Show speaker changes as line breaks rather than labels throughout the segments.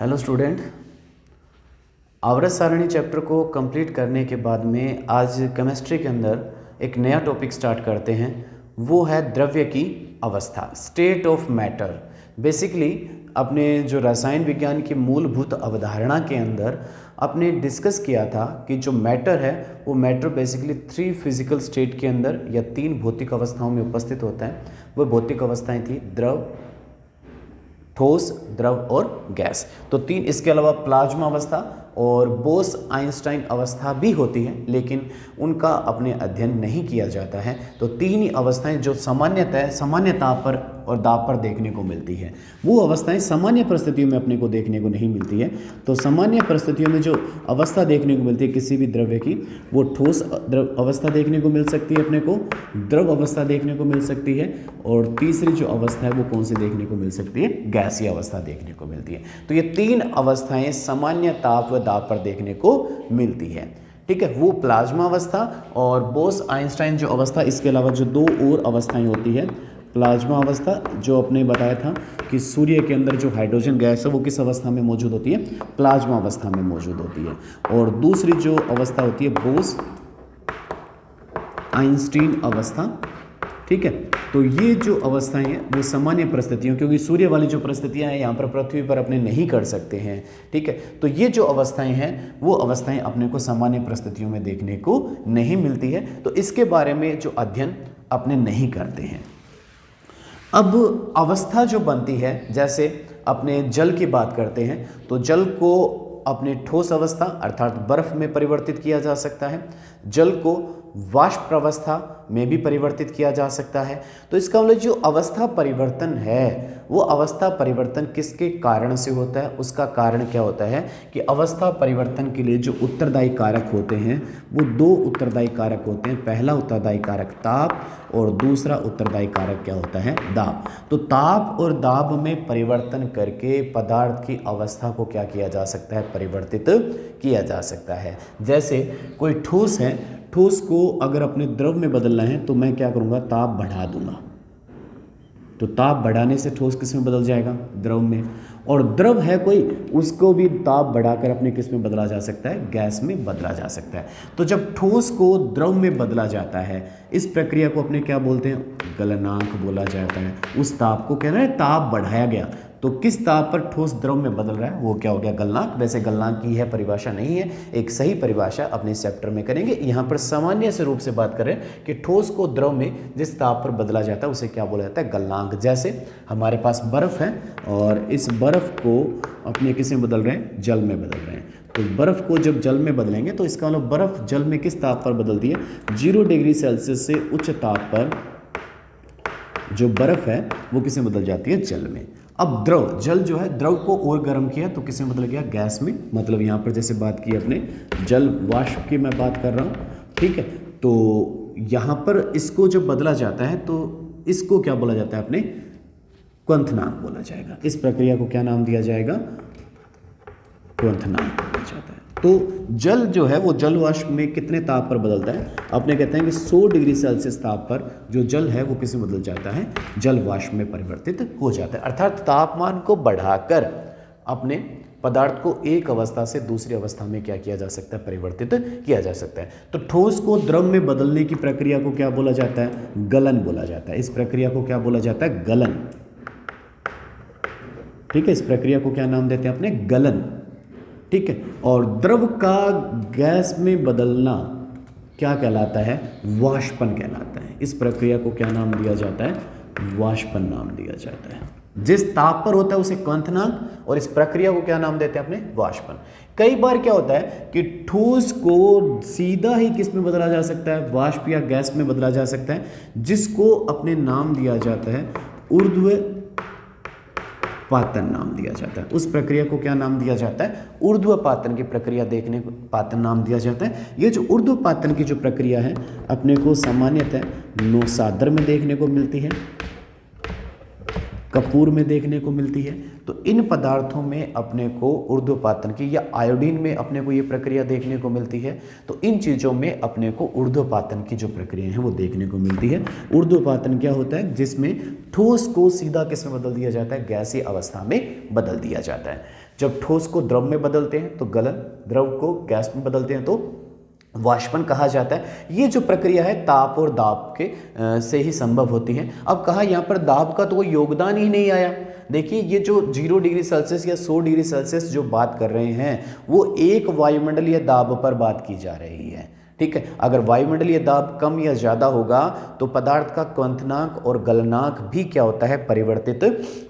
Hello student, आवर्त सारणी chapter को कंप्लीट करने के बाद में आज केमिस्ट्री के अंदर एक नया टॉपिक स्टार्ट करते हैं। वो है द्रव्य की अवस्था, स्टेट ऑफ मैटर। बेसिकली अपने जो रसायन विज्ञान की मूलभूत अवधारणा के अंदर आपने डिस्कस किया था कि जो मैटर है वो मैटर बेसिकली 3 फिजिकल स्टेट के अंदर या 3 भौतिक अवस्थाओं में उपस्थित होता है। वो भौतिक अवस्थाएं थी द्रव, ठोस, द्रव और गैस। तो 3, इसके अलावा प्लाज्मा अवस्था और बोस आइंस्टाइन अवस्था भी होती है, लेकिन उनका अपने अध्ययन नहीं किया जाता है। तो 3 ही अवस्थाएं जो सामान्य ताप पर और दाब पर देखने को मिलती है, वो अवस्थाएं सामान्य परिस्थितियों में अपने को देखने को नहीं मिलती है। तो सामान्य परिस्थितियों में जो अवस्था देखने को मिलती है किसी भी द्रव्य की, वो ठोस द्रव अवस्था देखने को मिल सकती है, अपने को द्रव अवस्था देखने को मिल सकती है, और तीसरी जो अवस्था है वो कौन सी देखने को मिल सकती है, गैसीय अवस्था देखने को मिलती है। तो ये 3 अवस्थाएं सामान्य ताप व दाब पर देखने को मिलती है। ठीक है, वो प्लाज्मा अवस्था और बोस आइंस्टाइन जो अवस्था, इसके अलावा जो 2 और अवस्थाएं होती है। प्लाज्मा अवस्था जो आपने बताया था कि सूर्य के अंदर जो हाइड्रोजन गैस है वो किस अवस्था में मौजूद होती है, प्लाज्मा अवस्था में मौजूद होती है। और दूसरी जो अवस्था होती है बोस आइंस्टीन अवस्था। ठीक है, तो ये जो अवस्थाएं हैं वो सामान्य परिस्थितियों, क्योंकि सूर्य वाली जो परिस्थितियां हैं यहाँ पर पृथ्वी पर अपने नहीं कर सकते हैं। ठीक है, तो ये जो अवस्थाएं हैं वो अवस्थाएं अपने को सामान्य परिस्थितियों में देखने को नहीं मिलती है। तो इसके बारे में जो अध्ययन अपने नहीं करते हैं। अब अवस्था जो बनती है, जैसे अपने जल की बात करते हैं तो जल को अपने ठोस अवस्था अर्थात बर्फ में परिवर्तित किया जा सकता है, जल को वाष्प अवस्था में भी परिवर्तित किया जा सकता है। तो इसका मतलब जो अवस्था परिवर्तन है वो अवस्था परिवर्तन किसके कारण से होता है, उसका कारण क्या होता है कि अवस्था परिवर्तन के लिए जो उत्तरदायी कारक होते हैं वो 2 उत्तरदायी कारक होते हैं। पहला उत्तरदायी कारक ताप और दूसरा उत्तरदायी कारक क्या होता है, दाब। तो ताप और दाब में परिवर्तन करके पदार्थ की अवस्था को क्या किया जा सकता है, परिवर्तित किया जा सकता है। जैसे कोई ठोस है, ठोस को अगर अपने द्रव में बदलना है तो मैं क्या करूँगा, ताप बढ़ा दूंगा। तो ताप बढ़ाने से ठोस किस में बदल जाएगा, द्रव में। और द्रव है कोई, उसको भी ताप बढ़ाकर अपने किस में बदला जा सकता है, गैस में बदला जा सकता है। तो जब ठोस को द्रव में बदला जाता है, इस प्रक्रिया को अपने क्या बोलते हैं, गलनांक बोला जाता है। उस ताप को कहना है ताप बढ़ाया गया, तो किस ताप पर ठोस द्रव में बदल रहा है वो क्या हो गया, गलनांक। वैसे गलनांक की यह परिभाषा नहीं है, एक सही परिभाषा अपने इस चैप्टर में करेंगे। यहाँ पर सामान्य से रूप से बात करें कि ठोस को द्रव में जिस ताप पर बदला जाता है उसे क्या बोला जाता है, गलनांक। जैसे हमारे पास बर्फ है और इस बर्फ को अपने किस में बदल रहे हैं, जल में बदल रहे हैं। तो बर्फ को जब जल में बदलेंगे तो इसका मतलब बर्फ जल में किस ताप पर बदलती है, 0 डिग्री सेल्सियस से उच्च ताप पर जो बर्फ है वो किस में बदल जाती है, जल में। अब द्रव, जल जो है द्रव को और गर्म किया तो किस में बदल गया, गैस में। मतलब यहाँ पर जैसे बात की अपने जल वाष्प की मैं बात कर रहा हूँ। ठीक है, तो यहाँ पर इसको जब बदला जाता है तो इसको क्या बोला जाता है, अपने क्वथनांक बोला जाएगा। इस प्रक्रिया को क्या नाम दिया जाएगा, क्वथनांक बोला जाता है। तो जल जो है वो जल वाष्प में कितने ताप पर बदलता है, अपने कहते हैं कि 100 डिग्री सेल्सियस ताप पर जो जल है वो किस में बदल जाता है, जल वाष्प में परिवर्तित हो जाता है। अर्थात तापमान को बढ़ाकर अपने पदार्थ को एक अवस्था से दूसरी अवस्था में क्या किया जा सकता है, परिवर्तित किया जा सकता है। तो ठोस को द्रव में बदलने की प्रक्रिया को क्या बोला जाता है, गलन बोला जाता है। इस प्रक्रिया को क्या बोला जाता है, गलन। ठीक है, इस प्रक्रिया को क्या नाम देते हैं अपने, गलन। ठीक है, और द्रव का गैस में बदलना क्या कहलाता है, वाष्पन कहलाता है। इस प्रक्रिया को क्या नाम दिया जाता है, वाष्पन नाम दिया जाता है। जिस ताप पर होता है उसे क्वथनांक, और इस प्रक्रिया को क्या नाम देते हैं अपने, वाष्पन। कई बार क्या होता है कि ठोस को सीधा ही किस में बदला जा सकता है, वाष्प या गैस में बदला जा सकता है, जिसको अपने नाम दिया जाता है ऊर्ध्व पातन नाम दिया जाता है। उस प्रक्रिया को क्या नाम दिया जाता है, ऊर्ध्वपातन की प्रक्रिया देखने को पातन नाम दिया जाता है। ये जो ऊर्ध्वपातन की जो प्रक्रिया है अपने को सामान्यतः नौसादर में देखने को मिलती है, कपूर में देखने को मिलती है। तो इन पदार्थों में अपने को ऊर्ध्वपातन की, या आयोडीन में अपने को ये प्रक्रिया देखने को मिलती है। तो इन चीज़ों में अपने को ऊर्ध्वपातन की जो प्रक्रिया है वो देखने को मिलती है। ऊर्ध्वपातन क्या होता है, जिसमें ठोस को सीधा किस में बदल दिया जाता है, गैसीय अवस्था में बदल दिया जाता है। जब ठोस को द्रव में बदलते हैं तो गलन, द्रव को गैस में बदलते हैं तो वाष्पन कहा जाता है। ये जो प्रक्रिया है ताप और दाब के से ही संभव होती है। अब कहा यहाँ पर दाब का तो कोई योगदान ही नहीं आया। देखिए ये जो 0 डिग्री सेल्सियस या 100 डिग्री सेल्सियस जो बात कर रहे हैं वो एक वायुमंडलीय दाब पर बात की जा रही है, ठीक है। अगर वायुमंडलीय दाब कम या ज़्यादा होगा तो पदार्थ का क्वथनांक और गलनांक भी क्या होता है, परिवर्तित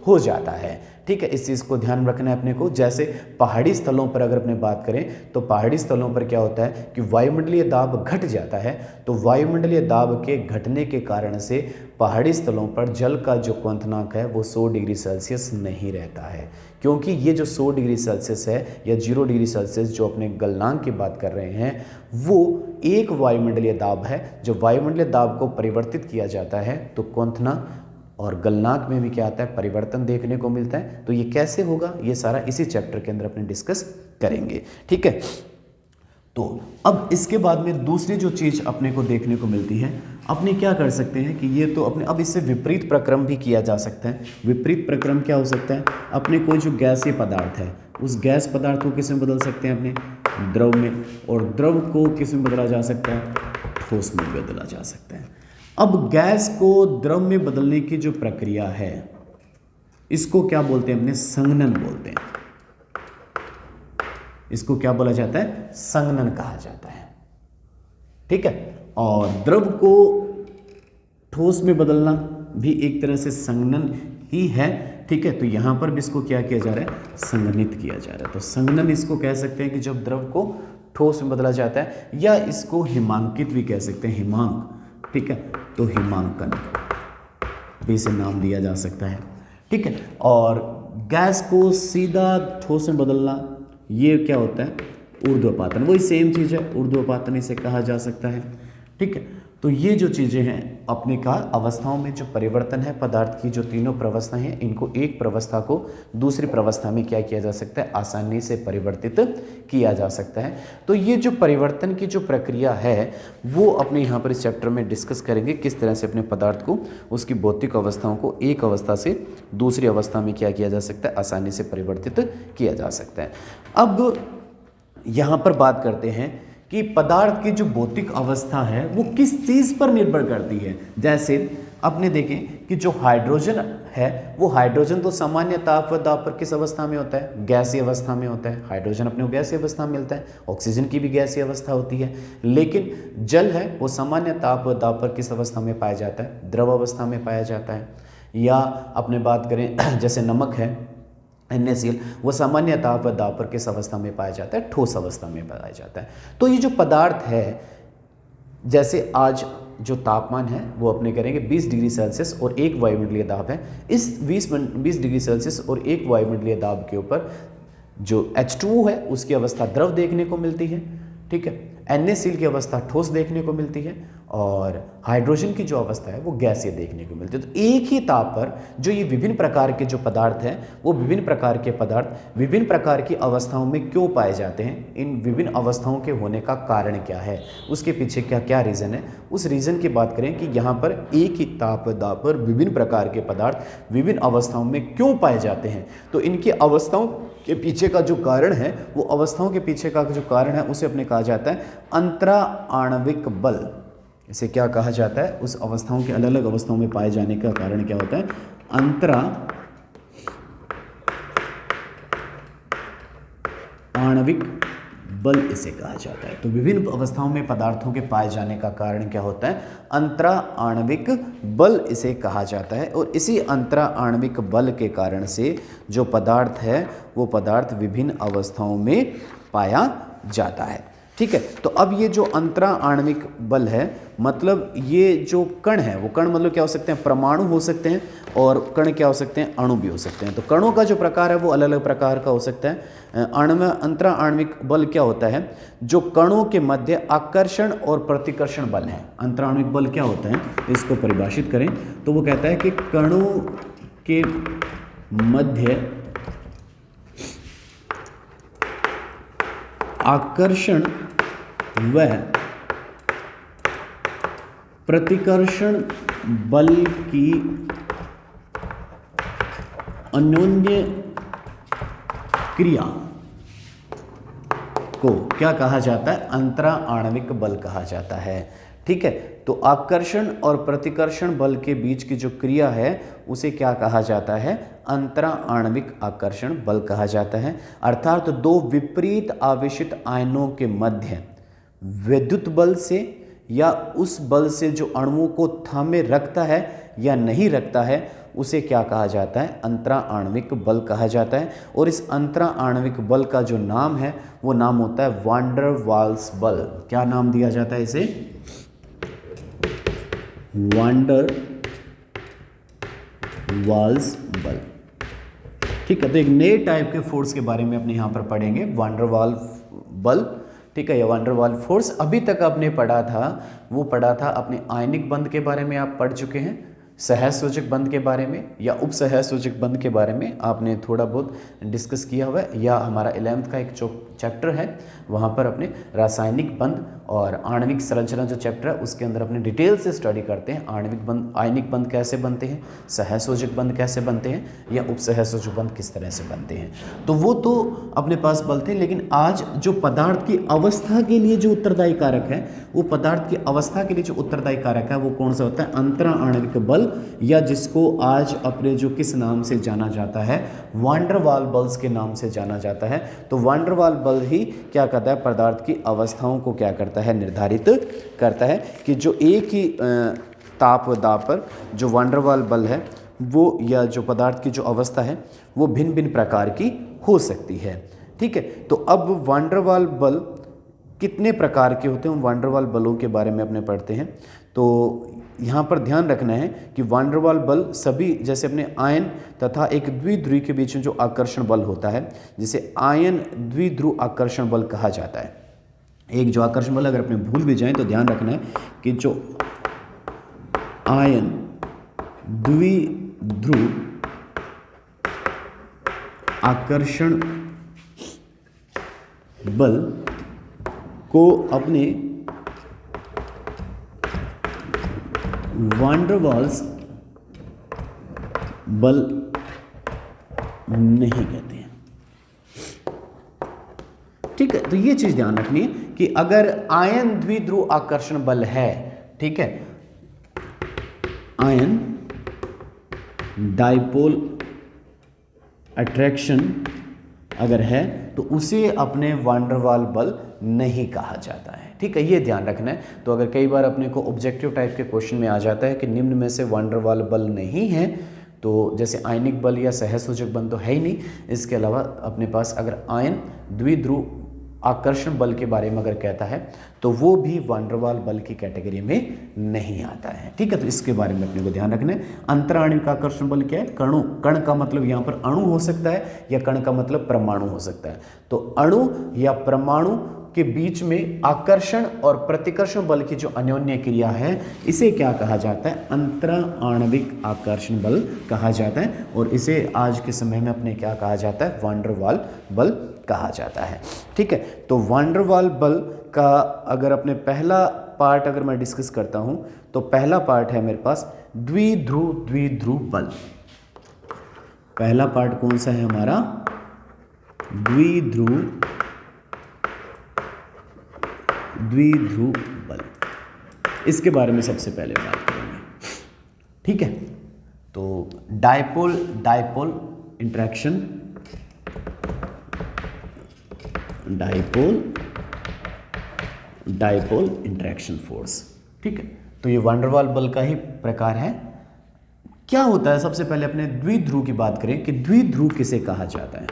हो जाता है, ठीक है। इस चीज़ को ध्यान रखना है अपने को। जैसे पहाड़ी स्थलों पर अगर अपने बात करें तो पहाड़ी स्थलों पर क्या होता है कि वायुमंडलीय दाब घट जाता है, तो वायुमंडलीय दाब के घटने के कारण से पहाड़ी स्थलों पर जल का जो क्वथनांक है वो 100 डिग्री सेल्सियस नहीं रहता है, क्योंकि ये जो 100 डिग्री सेल्सियस है या 0 डिग्री सेल्सियस जो अपने गलनांक की बात कर रहे हैं वो एक वायुमंडलीय दाब है। जब वायुमंडलीय दाब को परिवर्तित किया जाता है तो क्वथनांक और गलनांक में भी क्या आता है, परिवर्तन देखने को मिलता है। तो ये कैसे होगा, ये सारा इसी चैप्टर के अंदर अपने डिस्कस करेंगे, ठीक है। तो अब इसके बाद में दूसरी जो चीज़ अपने को देखने को मिलती है, अपने क्या कर सकते हैं कि ये तो अपने अब इससे विपरीत प्रक्रम भी किया जा सकता है। विपरीत प्रक्रम क्या हो सकता है, अपने कोई जो गैसीय पदार्थ है उस गैस पदार्थ को किस में बदल सकते हैं, अपने द्रव में, और द्रव को किस में बदला जा सकता है, ठोस में बदला जा सकता है। अब गैस को द्रव में बदलने की जो प्रक्रिया है इसको क्या बोलते हैं, अपने संघनन बोलते हैं। इसको क्या बोला जाता है, संघनन कहा जाता है, ठीक है। और द्रव को ठोस में बदलना भी एक तरह से संघनन ही है, ठीक है। तो यहां पर भी इसको क्या किया जा रहा है, संघनित किया जा रहा है। तो संघनन इसको कह सकते हैं कि जब द्रव को ठोस में बदला जाता है, या इसको हिमांकित भी कह सकते हैं, हिमांक, ठीक है। तो हिमांकन भी इसे नाम दिया जा सकता है, ठीक है। और गैस को सीधा ठोस में बदलना ये क्या होता है, ऊर्ध्वपातन, वही सेम चीज़ है, ऊर्ध्वपातन इसे कहा जा सकता है, ठीक है। तो ये जो चीज़ें हैं अपने का अवस्थाओं में जो परिवर्तन है पदार्थ की, जो तीनों प्रवस्थाएं हैं, इनको एक प्रवस्था को दूसरी प्रवस्था में क्या किया जा सकता है, आसानी से परिवर्तित किया जा सकता है। तो ये जो परिवर्तन की जो प्रक्रिया है वो अपने यहाँ पर इस चैप्टर में डिस्कस करेंगे, किस तरह से अपने पदार्थ को, उसकी भौतिक अवस्थाओं को एक अवस्था से दूसरी अवस्था में क्या किया जा सकता है, आसानी से परिवर्तित किया जा सकता है। अब यहाँ पर बात करते हैं कि पदार्थ की जो भौतिक अवस्था है वो किस चीज़ पर निर्भर करती है। जैसे आपने देखें कि जो हाइड्रोजन है वो हाइड्रोजन तो सामान्य ताप व दाब पर किस अवस्था में होता है, गैसीय अवस्था में होता है। हाइड्रोजन अपने को गैसीय अवस्था में मिलता है, ऑक्सीजन की भी गैसीय अवस्था होती है। लेकिन जल है वो सामान्य ताप व दाब पर किस अवस्था में पाया जाता है, द्रव अवस्था में पाया जाता है। या अपने बात करें जैसे नमक है NaCl, वो सामान्य ताप व दाब पर किस अवस्था में पाया जाता है, ठोस अवस्था में पाया जाता है। तो ये जो पदार्थ है, जैसे आज जो तापमान है वो अपने करेंगे 20 डिग्री सेल्सियस और एक वायुमंडलीय दाब है। इस 20 डिग्री सेल्सियस और एक वायुमंडलीय दाब के ऊपर जो H2O है उसकी अवस्था द्रव देखने को मिलती है, ठीक है। NaCl की अवस्था ठोस देखने को मिलती है और हाइड्रोजन की जो अवस्था है वो गैसीय देखने को मिलती है। तो एक ही ताप पर जो ये विभिन्न प्रकार के जो पदार्थ हैं वो विभिन्न प्रकार के पदार्थ विभिन्न प्रकार की अवस्थाओं में क्यों पाए जाते हैं, इन विभिन्न अवस्थाओं के होने का कारण क्या है, उसके पीछे क्या क्या रीज़न है, उस रीज़न की बात करें कि यहाँ पर एक ही ताप दाब पर विभिन्न प्रकार के पदार्थ विभिन्न अवस्थाओं में क्यों पाए जाते हैं। तो इनकी अवस्थाओं के पीछे का जो कारण है, वो अवस्थाओं के पीछे का जो कारण है उसे अपने कहा जाता है अंतरा आणविक बल। इसे क्या कहा जाता है, उस अवस्थाओं के अलग अलग अवस्थाओं में पाए जाने का कारण क्या होता है, अंतरा आणविक बल इसे कहा जाता है। तो विभिन्न अवस्थाओं में पदार्थों के पाए जाने का कारण क्या होता है, अंतरा आणविक बल इसे कहा जाता है। और इसी अंतरा आणविक बल के कारण से जो पदार्थ है वो पदार्थ विभिन्न अवस्थाओं में पाया जाता है, ठीक है। तो अब ये जो अंतरा आणविक बल है, मतलब ये जो कण है, वो कण मतलब क्या हो सकते हैं, परमाणु हो सकते हैं, और कण क्या हो सकते हैं, अणु भी हो सकते हैं। तो कणों का जो प्रकार है वो अलग अलग प्रकार का हो सकता है। अंतरा आणविक बल क्या होता है, जो कणों के मध्य आकर्षण और प्रतिकर्षण बल है। अंतरा आणविक बल क्या होता है, इसको परिभाषित करें तो वो कहता है कि कणों के मध्य आकर्षण व प्रतिकर्षण बल की अन्योन्य क्रिया को क्या कहा जाता है? अंतरा आणविक बल कहा जाता है। ठीक है, तो आकर्षण और प्रतिकर्षण बल के बीच की जो क्रिया है उसे क्या कहा जाता है? अंतरा आणविक आकर्षण बल कहा जाता है। अर्थात दो विपरीत आवेशित आयनों के मध्य विद्युत बल से या उस बल से जो अणुओं को थामे रखता है या नहीं रखता है उसे क्या कहा जाता है? अंतरा आणविक बल कहा जाता है। और इस अंतरा आणविक बल का जो नाम है वो नाम होता है वान डर वाल्स बल। क्या नाम दिया जाता है इसे? वान डर वाल्स बल। ठीक है, तो एक नए टाइप के फोर्स के बारे में अपने यहाँ पर पढ़ेंगे, वान डर वाल बल। ठीक है, या वान डर वाल फोर्स। अभी तक आपने पढ़ा था, वो पढ़ा था अपने आयनिक बंध के बारे में आप पढ़ चुके हैं, सहसूचक बंध के बारे में या उप सहसूचक बंध के बारे में आपने थोड़ा बहुत डिस्कस किया हुआ है, या हमारा 11th का एक चैप्टर है वहाँ पर अपने रासायनिक बंध और आणविक संरचना जो चैप्टर है उसके अंदर अपने डिटेल से स्टडी करते हैं। आणविक बंध, आयनिक बंध कैसे बनते हैं, सहसूचक बंध कैसे बनते हैं, या उप सहसूचक बंध किस तरह से बनते हैं। तो वो तो अपने पास बल थे, लेकिन आज जो पदार्थ की अवस्था के लिए जो उत्तरदायी कारक है, वो पदार्थ की अवस्था के लिए जो उत्तरदायी कारक है वो कौन सा होता है? अंतरा आणविक बल, या जिसको आज अपने जो किस नाम से जाना जाता है? वान डर वाल बल्स के नाम से जाना जाता है। तो वान डर वाल बल ही क्या करता है? पदार्थ की अवस्थाओं को क्या करता है? निर्धारित करता है कि जो एक ही ताप व दाब पर जो वान डर वाल बल है वो, या जो पदार्थ की जो अवस्था है वो भिन्न भिन्न प्रकार की हो सकती है। ठीक है, तो अब वान डर वाल बल कितने प्रकार के होते हैं, उन वान डर वाल बलों के बारे में अपने पढ़ते हैं। तो यहाँ पर ध्यान रखना है कि वान डर वाल बल सभी, जैसे अपने आयन तथा एक द्विध्रुवी के बीच में जो आकर्षण बल होता है, जिसे आयन द्विध्रुव आकर्षण बल कहा जाता है। एक जो आकर्षण बल, अगर अपने भूल भी जाएं तो ध्यान रखना है कि जो आयन द्विध्रुव आकर्षण बल को अपने वान डर वाल्स बल नहीं कहते हैं। ठीक है, तो ये चीज ध्यान रखनी है कि अगर आयन द्विध्रुव आकर्षण बल है, ठीक है, आयन डाइपोल अट्रैक्शन अगर है तो उसे अपने वान डर वाल बल नहीं कहा जाता है। ठीक है, ये ध्यान रखना है। तो अगर कई बार अपने को ऑब्जेक्टिव टाइप के क्वेश्चन में आ जाता है कि निम्न में से वान डर वाल बल नहीं है, तो जैसे आयनिक बल या सहसूचक बल तो है ही नहीं, इसके अलावा अपने पास अगर आयन द्विध्रुव आकर्षण बल के बारे में अगर कहता है तो वो भी वान डर वाल बल की कैटेगरी में नहीं आता है। ठीक है, तो इसके बारे में अपने को ध्यान रखना है। अंतराणविक आकर्षण बल क्या है? कणु, कण का मतलब यहाँ पर अणु हो सकता है, या कण का मतलब परमाणु हो सकता है। तो अणु या परमाणु के बीच में आकर्षण और प्रतिकर्षण बल की जो अन्योन्य क्रिया है इसे क्या कहा जाता है? अंतरा आणविक आकर्षण बल कहा जाता है। और इसे आज के समय में अपने क्या कहा जाता है? वान डर वाल बल कहा जाता है। ठीक है, तो वान डर वाल बल का अगर अपने पहला पार्ट अगर मैं डिस्कस करता हूं तो पहला पार्ट है मेरे पास द्विध्रुव बल। पहला पार्ट कौन सा है हमारा? द्विध्रुव बल। इसके बारे में सबसे पहले बात करेंगे। ठीक है, तो dipole interaction, dipole interaction force. ठीक है, तो ये वान डर वाल बल का ही प्रकार है। क्या होता है? सबसे पहले अपने द्विध्रुव की बात करें कि द्विध्रुव किसे कहा जाता है।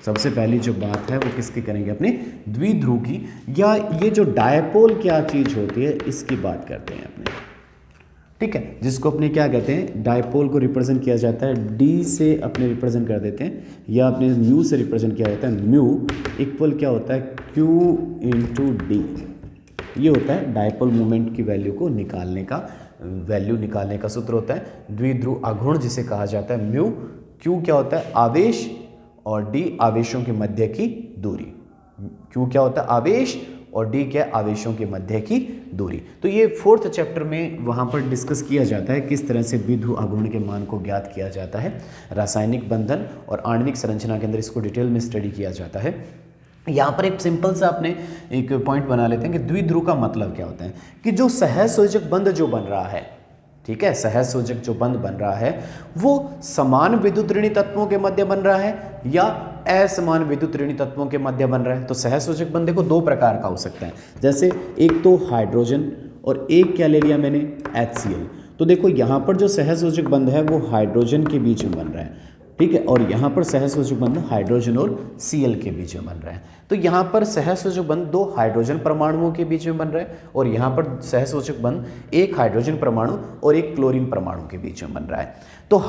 सबसे पहली जो बात है वो किसकी करेंगे? अपने द्विध्रुव की, या ये जो डायपोल क्या चीज होती है इसकी बात करते हैं अपने। ठीक है, जिसको अपने क्या कहते हैं? डायपोल को रिप्रेजेंट किया जाता है डी से अपने रिप्रेजेंट कर देते हैं, या अपने म्यू से रिप्रेजेंट किया जाता है। म्यू इक्वल क्या होता है? Q into D. ये होता है डायपोल मोमेंट की वैल्यू को निकालने का सूत्र होता है। द्विध्रुव आघूर्ण जिसे कहा जाता है म्यू। क्यू क्या होता है? आवेश, और डी आवेशों के मध्य की दूरी। क्यू क्या होता है? आवेश, और डी क्या है, आवेशों के मध्य की दूरी। तो ये 4th चैप्टर में वहाँ पर डिस्कस किया जाता है किस तरह से द्विध्रुव आघूर्ण के मान को ज्ञात किया जाता है। रासायनिक बंधन और आणविक संरचना के अंदर इसको डिटेल में स्टडी किया जाता है। यहाँ पर एक सिंपल सा अपने एक पॉइंट बना लेते हैं कि द्विध्रुव का मतलब क्या होता है, कि जो सहसंयोजक बंध जो बन रहा है, ठीक है, सहसंयोजक जो बंध बन रहा है वो समान विद्युत ऋणी तत्वों के मध्य बन रहा है या असमान विद्युत ऋणी तत्वों के मध्य बन रहा है। तो सहसंयोजक बंध देखो दो प्रकार का हो सकता है, जैसे एक तो हाइड्रोजन और एक क्या ले लिया मैंने, HCl। तो देखो यहाँ पर जो सहसंयोजक बंध है वो हाइड्रोजन के बीच में बन रहा है, ठीक है, और यहाँ पर सहसंयोजक बंध हाइड्रोजन और Cl के बीच में बन रहा है। तो यहाँ पर सहसंयोजक बंध दो हाइड्रोजन परमाणुओं के बीच में बन रहा है और यहाँ पर सहसंयोजक बंध एक हाइड्रोजन परमाणु और एक क्लोरीन परमाणु के बीच में बन रहा है। तो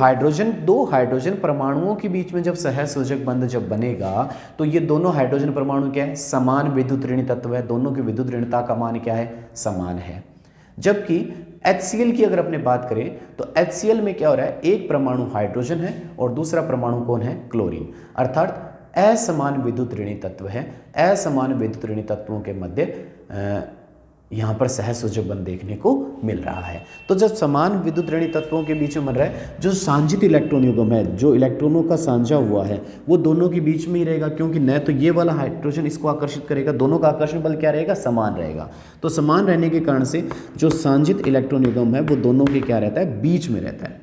दो हाइड्रोजन परमाणुओं के बीच में जब सहसंयोजक बंध जब बनेगा तो ये दोनों हाइड्रोजन परमाणु क्या है, समान विद्युत ऋणी तत्व है, दोनों की विद्युत ऋणता का मान क्या है, समान है। जबकि HCl की अगर अपने बात करें तो HCl में क्या हो रहा है, एक परमाणु हाइड्रोजन है और दूसरा परमाणु कौन है, क्लोरीन, अर्थात असमान विद्युत ऋणी तत्व है। असमान विद्युत ऋणी तत्वों के मध्य यहाँ पर सहसंयोजक बंध देखने को मिल रहा है। तो जब समान विद्युत ऋणी तत्वों के बीच में बन रहा है, जो सांझित इलेक्ट्रॉन युग्म है, जो इलेक्ट्रॉनों का साझा हुआ है वो दोनों के बीच में ही रहेगा, क्योंकि न तो ये वाला हाइड्रोजन इसको आकर्षित करेगा, दोनों का आकर्षण बल क्या रहेगा, समान रहेगा। तो समान रहने के कारण से जो सांझित इलेक्ट्रॉन युग्म है वो दोनों के क्या रहता है, बीच में रहता है।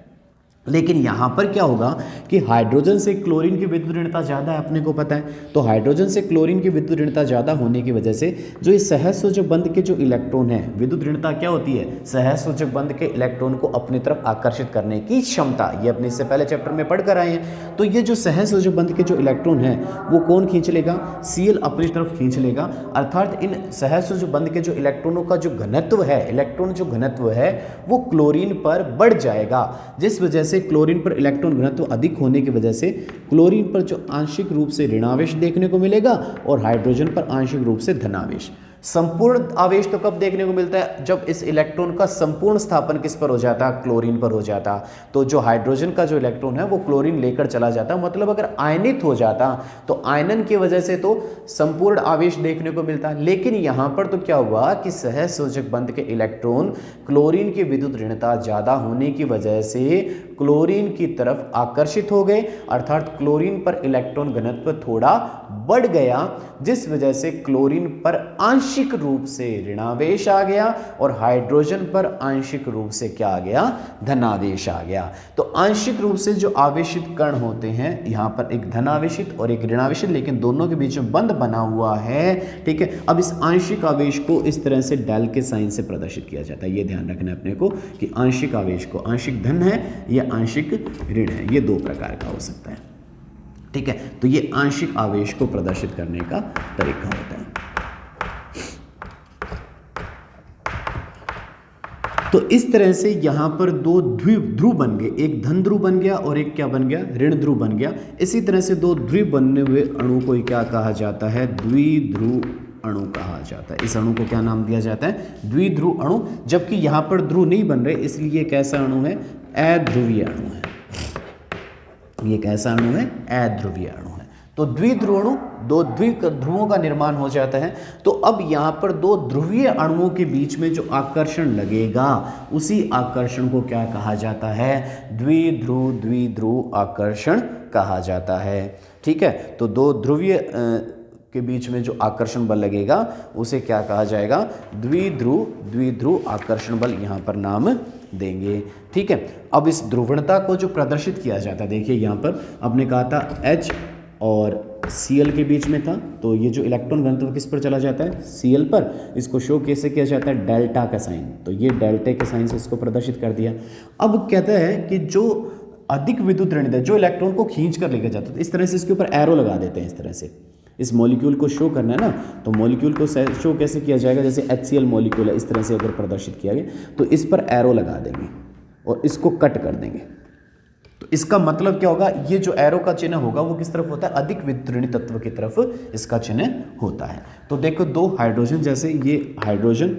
लेकिन यहाँ पर क्या होगा कि हाइड्रोजन से क्लोरीन की विद्युत ऋणता ज़्यादा है, अपने को पता है। तो हाइड्रोजन से क्लोरीन की विद्युत ऋणता ज़्यादा होने की वजह से जो इस सहसंयोजक बंध के जो इलेक्ट्रॉन है, विद्युत ऋणता क्या होती है, सहसंयोजक बंध के इलेक्ट्रॉन को अपनी तरफ आकर्षित करने की क्षमता, ये अपने इससे पहले चैप्टर में पढ़ कर आए हैं। तो ये जो सहसंयोजक बंध के जो इलेक्ट्रॉन है वो कौन खींच लेगा, Cl अपनी तरफ खींच लेगा, अर्थात इन सहसंयोजक बंध के जो इलेक्ट्रॉनों का जो घनत्व है, इलेक्ट्रॉन जो घनत्व है वो क्लोरीन पर बढ़ जाएगा, जिस वजह से क्लोरीन पर इलेक्ट्रॉन घनत्व अधिक होने की वजह से क्लोरीन पर जो आंशिक रूप से ऋणावेश देखने को मिलेगा और हाइड्रोजन पर आंशिक रूप से धनावेश। संपूर्ण आवेश तो कब देखने को मिलता है, जब इस इलेक्ट्रॉन का संपूर्ण स्थापन किस पर हो जाता, क्लोरीन पर हो जाता। तो जो हाइड्रोजन का जो इलेक्ट्रॉन है वो क्लोरीन लेकर चला जाता, मतलब अगर आयनित हो जाता तो आयनन की वजह से तो संपूर्ण आवेश देखने को मिलता। लेकिन यहाँ पर तो क्या हुआ कि सहसंयोजक बंध के इलेक्ट्रॉन क्लोरीन की विद्युत ऋणता ज़्यादा होने की वजह से क्लोरीन की तरफ आकर्षित हो गए, अर्थात क्लोरीन पर इलेक्ट्रॉन घनत्व थोड़ा बढ़ गया, जिस वजह से क्लोरीन पर आंशिक रूप से ऋणावेश आ गया और हाइड्रोजन पर आंशिक रूप से क्या आ गया, धनावेश आ गया। तो आंशिक रूप से जो आवेशित कण होते हैं, यहाँ पर एक धनावेशित और एक ऋणावेशित, लेकिन दोनों के बीच में बंध बना हुआ है, ठीक है। अब इस आंशिक आवेश को इस तरह से डेल के साइन से प्रदर्शित किया जाता है। ये ध्यान रखना है अपने को कि आंशिक आवेश को आंशिक धन है या आंशिक ऋण है, ये दो प्रकार का हो सकता है, ठीक है। तो ये आंशिक आवेश को प्रदर्शित करने का तरीका होता है। तो इस तरह से यहाँ पर दो ध्रुव बन गए, एक धन ध्रुव बन गया और एक क्या बन गया, ऋण ध्रुव बन गया। इसी तरह से दो ध्रुव बनने हुए अणु को क्या कहा जाता है, द्विध्रुव अणु कहा जाता है। इस अणु को क्या नाम दिया जाता है, द्विध्रुव अणु। जबकि यहाँ पर ध्रुव नहीं बन रहे, इसलिए कैसा अणु है, अध्रुवीय अणु है। ये कैसा अणु है, अध्रुवीय अणु है। तो द्विध्रुव अणु, दो ध्रुवों का निर्माण हो जाता है। तो अब यहाँ पर दो ध्रुवीय अणुओं के बीच में जो आकर्षण लगेगा उसी आकर्षण को क्या कहा जाता है, द्विध्रुव आकर्षण कहा जाता है, ठीक है। तो दो ध्रुवीय के बीच में जो आकर्षण बल लगेगा उसे क्या कहा जाएगा, द्विध्रुव आकर्षण बल, यहाँ पर नाम देंगे, ठीक है। अब इस ध्रुवणता को जो प्रदर्शित किया जाता है, देखिए यहाँ पर आपने कहा था H और Cl के बीच में था, तो ये जो इलेक्ट्रॉन घनत्व किस पर चला जाता है, Cl पर। इसको शो कैसे किया जाता है, डेल्टा का साइन, तो ये डेल्टा के साइन से इसको प्रदर्शित कर दिया। अब कहता है कि जो अधिक विद्युत ऋण है, जो इलेक्ट्रॉन को खींच कर लेकर जाता है, इस तरह से इसके ऊपर एरो लगा देते हैं। इस तरह से इस मॉलिक्यूल को शो करना है ना, तो मॉलिक्यूल को शो कैसे किया जाएगा, जैसे HCl मॉलिक्यूल है, इस तरह से अगर प्रदर्शित किया गया तो इस पर एरो लगा देंगे और इसको कट कर देंगे। तो इसका मतलब क्या होगा, ये जो एरो का चिन्ह होगा वो किस तरफ होता है, अधिक विद्युत ऋणी तत्व की तरफ इसका चिन्ह होता है। तो देखो दो हाइड्रोजन, जैसे ये हाइड्रोजन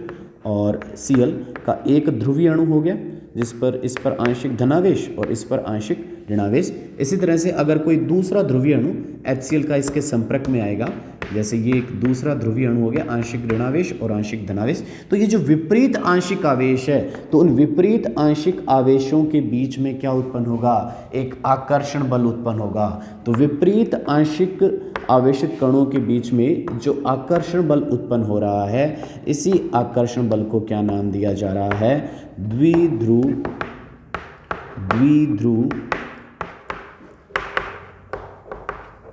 और Cl का एक ध्रुवीय अणु हो गया, इस पर आंशिक धनावेश और इस पर आंशिक ऋणावेश। इसी तरह से अगर कोई दूसरा ध्रुवीय अणु HCl का इसके संपर्क में आएगा, जैसे ये एक दूसरा ध्रुवीय अणु हो गया, आंशिक ऋणावेश और आंशिक धनावेश, तो ये जो विपरीत आंशिक आवेश है, तो उन विपरीत आंशिक आवेशों के बीच में क्या उत्पन्न होगा, एक आकर्षण बल उत्पन्न होगा। तो विपरीत आंशिक आवेशित कणों के बीच में जो आकर्षण बल उत्पन्न हो रहा है, इसी आकर्षण बल को क्या नाम दिया जा रहा है, द्विध्रुव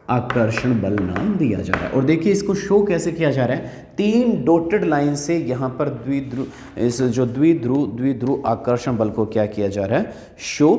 आकर्षण बल नाम दिया जा रहा है। और देखिए इसको शो कैसे किया जा रहा है, 3 डॉटेड लाइन से यहाँ पर द्विध्रुव आकर्षण बल को क्या किया जा रहा है, शो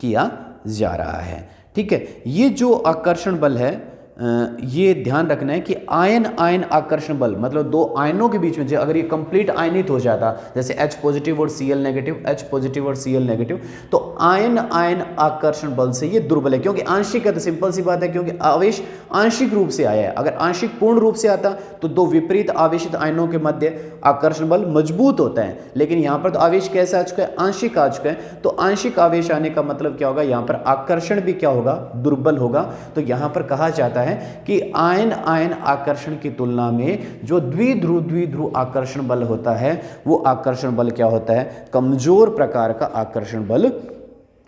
किया जा रहा है। ठीक है, ये जो आकर्षण बल है, ये ध्यान रखना है कि आयन आयन आकर्षण बल, मतलब दो आयनों के बीच में जो अगर ये कंप्लीट आयनित हो जाता, जैसे H पॉजिटिव और Cl नेगेटिव, H पॉजिटिव और Cl नेगेटिव, तो आयन आयन आकर्षण बल से ये दुर्बल है, क्योंकि आंशिक है, तो सिंपल सी बात है, क्योंकि आवेश आंशिक रूप से आया है। अगर आंशिक पूर्ण रूप से आता तो दो विपरीत आवेशित आयनों के मध्य आकर्षण बल मजबूत होता है, लेकिन यहाँ पर तो आवेश कैसा आ चुका है, आंशिक आ चुका है। तो आंशिक आवेश आने का मतलब क्या होगा, यहाँ पर आकर्षण भी क्या होगा, दुर्बल होगा। तो यहाँ पर कहा जाता है कि आयन आयन आकर्षण की तुलना में जो द्विध्रुव आकर्षण बल होता है, वो आकर्षण बल क्या होता है, कमजोर प्रकार का आकर्षण बल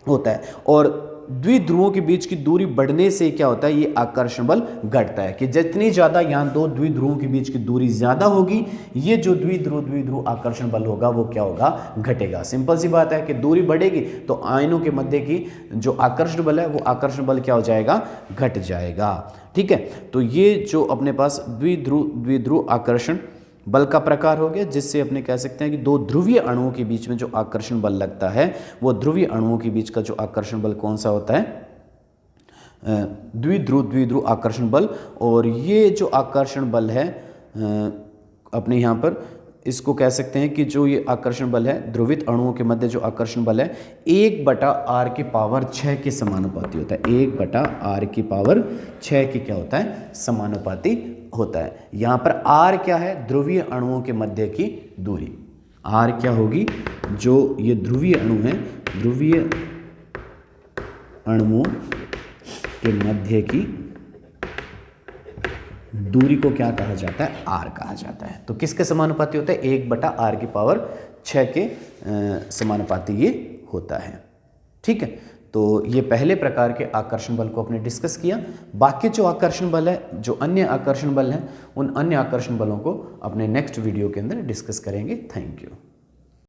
होता है। और द्विध्रुवों के बीच की दूरी बढ़ने से क्या होता है, ये आकर्षण बल घटता है, कि जितनी ज्यादा यहाँ दो द्विध्रुवों के बीच की दूरी ज्यादा होगी, ये जो द्विध्रुव आकर्षण बल होगा वो क्या होगा, घटेगा। सिंपल सी बात है कि दूरी बढ़ेगी तो आयनों के मध्य की जो आकर्षण बल है, वो आकर्षण बल क्या हो जाएगा, घट जाएगा। ठीक है, तो ये जो अपने पास द्विध्रुव आकर्षण बल का प्रकार हो गया, जिससे अपने कह सकते हैं कि दो ध्रुवीय अणुओं के बीच में जो आकर्षण बल लगता है, वो ध्रुवीय अणुओं के बीच का जो आकर्षण बल कौन सा होता है, द्विध्रुव आकर्षण बल। और ये जो आकर्षण बल है अपने यहाँ पर इसको कह सकते हैं कि जो ये आकर्षण बल है, ध्रुवित अणुओं के मध्य जो आकर्षण बल है, 1/r की पावर 6 के समानुपाती होता है। 1/r की पावर 6 की क्या होता है, समानुपाती होता है। यहाँ पर r क्या है, ध्रुवीय अणुओं के मध्य की दूरी। r क्या होगी, जो ये ध्रुवीय अणु है, ध्रुवीय अणुओं के मध्य की दूरी को क्या कहा जाता है, r कहा जाता है। तो किसके समानुपाती होता है, 1/r की पावर 6 के समानुपाती ये होता है। ठीक है, तो ये पहले प्रकार के आकर्षण बल को अपने डिस्कस किया। बाकी जो आकर्षण बल है, जो अन्य आकर्षण बल हैं, उन अन्य आकर्षण बलों को अपने नेक्स्ट वीडियो के अंदर डिस्कस करेंगे। Thank you.